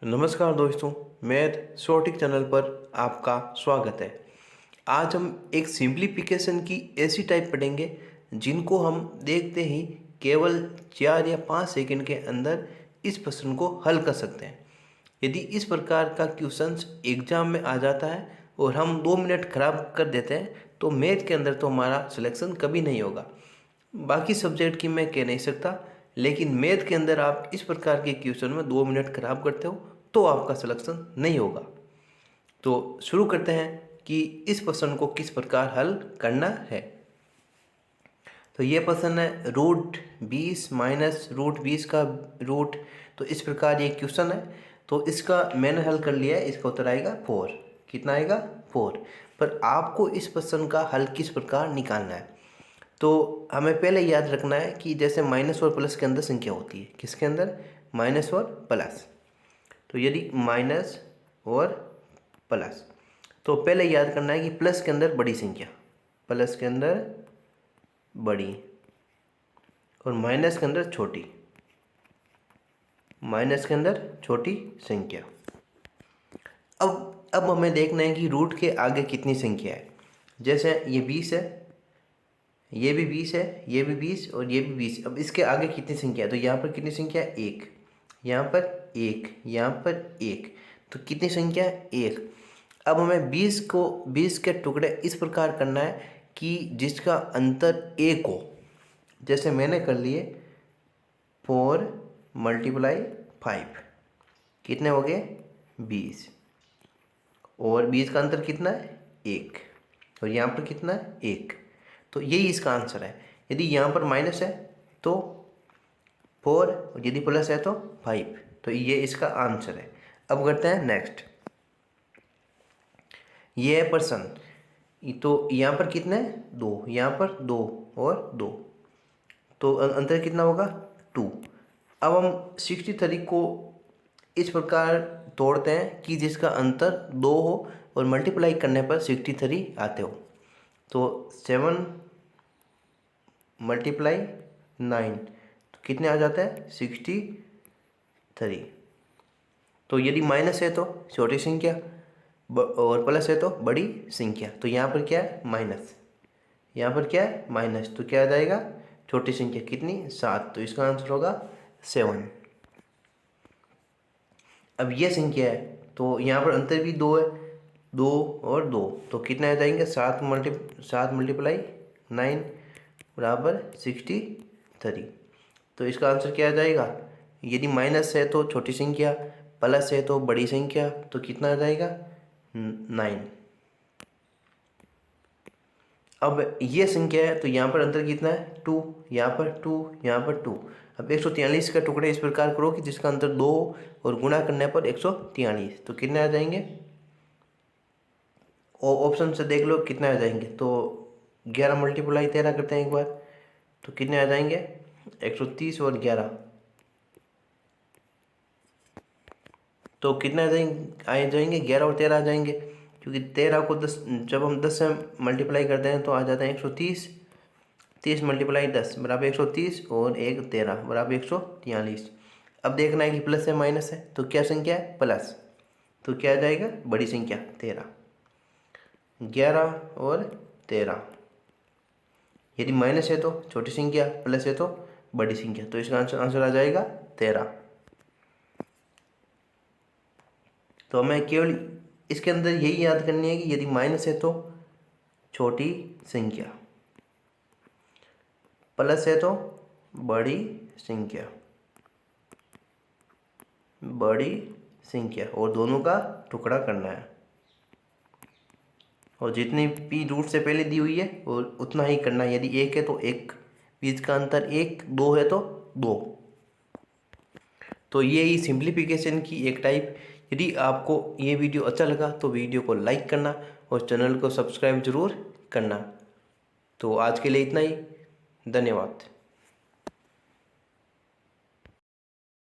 नमस्कार दोस्तों, math शॉर्टिक channel पर आपका स्वागत है। आज हम एक सिंप्लीफिकेशन की ऐसी टाइप पढ़ेंगे जिनको हम देखते ही केवल 4 या 5 सेकंड के अंदर इस प्रश्न को हल कर सकते हैं। यदि इस प्रकार का क्वेश्चंस एग्जाम में आ जाता है और हम 2 मिनट खराब कर देते हैं तो मैथ के अंदर तो हमारा सिलेक्शन कभी नहीं होगा। बाकी सब्जेक्ट की मैं कह नहीं सकता, लेकिन मैथ के अंदर आप इस प्रकार के क्वेश्चन में 2 मिनट खराब करते हो तो आपका सिलेक्शन नहीं होगा। तो शुरू करते हैं कि इस प्रश्न को किस प्रकार हल करना है। तो ये प्रश्न है √20 माइनस √20 का रूट। तो इस प्रकार ये क्वेश्चन है। तो इसका मैंने हल कर लिया है, इसका उत्तर आएगा 4। कितना आएगा? 4। पर आपको इस प्रश्न का हल किस प्रकार निकालना है, तो हमें पहले याद रखना है कि जैसे माइनस और प्लस के अंदर संख्या होती है। किसके अंदर? माइनस और प्लस। तो यदि माइनस और प्लस, तो पहले याद करना है कि प्लस के अंदर बड़ी संख्या, प्लस के अंदर बड़ी और माइनस के अंदर छोटी, माइनस के अंदर छोटी संख्या। अब हमें देखना है कि रूट के आगे कितनी संख्या है। जैसे ये 20 है, ये भी 20 है, ये भी 20 और ये भी 20। अब इसके आगे कितनी संख्या है? तो यहाँ पर कितनी संख्या है? 1। यहाँ पर 1, यहाँ पर 1, तो कितनी संख्या है? 1। अब हमें 20 के टुकड़े इस प्रकार करना है कि जिसका अंतर 1 हो। जैसे मैंने कर लिए 4 × 5, कितने हो गए? 20। और 20 का अंतर कितना है? 1। और यहाँ पर कितना है? 1। तो यही इसका आंसर है। यदि यहाँ पर माइनस है तो 4 और यदि प्लस है तो 5। तो ये इसका आंसर है। अब करते हैं नेक्स्ट। ये है प्रश्न। तो यहाँ पर कितने हैं? 2, यहाँ पर 2 और 2, तो अंतर कितना होगा? 2। अब हम 63 को इस प्रकार तोड़ते हैं कि जिसका अंतर 2 हो और मल्टीप्लाई करने पर 63 आते हो। तो 7 × 9, तो कितने आ जाता है? 63। तो यदि माइनस है तो छोटी संख्या और प्लस है तो बड़ी संख्या। तो यहाँ पर क्या है? माइनस। यहाँ पर क्या है? माइनस। तो क्या आ जाएगा? छोटी संख्या कितनी? 7। तो इसका आंसर होगा 7। अब ये संख्या है तो यहाँ पर अंतर भी 2 है, 2 और 2, तो कितने आ जाएंगे? 7 × 9 बराबर 63। तो इसका आंसर क्या आ जाएगा? यदि माइनस है तो छोटी संख्या, प्लस है तो बड़ी संख्या, तो कितना आ जाएगा? 9। अब ये संख्या है तो यहाँ पर अंतर कितना है? 2, यहाँ पर 2, यहाँ पर 2। अब 143 का टुकड़े इस प्रकार करो कि जिसका अंतर 2 हो और गुणा करने पर 143, तो कितने आ जाएंगे? ऑप्शन से देख लो कितने आ जाएंगे। तो 11 × 13 करते हैं एक बार, तो कितने आ जाएंगे? 130 और 11, तो कितने आ जाएंगे? 11 और 13 आ जाएंगे, क्योंकि 13 को 10 जब हम 10 से मल्टीप्लाई करते हैं तो आ जाता है 130। 30 × 10 बराबर 130 और 1 13 बराबर 143। अब देखना है कि प्लस है माइनस है, तो क्या संख्या है? प्लस। तो क्या आ जाएगा? बड़ी संख्या 13। 11 और 13। यदि माइनस है तो छोटी संख्या, प्लस है तो बड़ी संख्या। तो इसका आंसर आ जाएगा 13। तो हमें केवल इसके अंदर यही याद करनी है कि यदि माइनस है तो छोटी संख्या, प्लस है तो बड़ी संख्या, बड़ी संख्या, और दोनों का टुकड़ा करना है। और जितनी भी रूट से पहले दी हुई है और उतना ही करना है। यदि 1 है तो 1, बीच का अंतर 1, 2 है तो 2। तो ये ही सिंप्लीफिकेशन की एक टाइप। यदि आपको ये वीडियो अच्छा लगा तो वीडियो को लाइक करना और चैनल को सब्सक्राइब जरूर करना। तो आज के लिए इतना ही। धन्यवाद।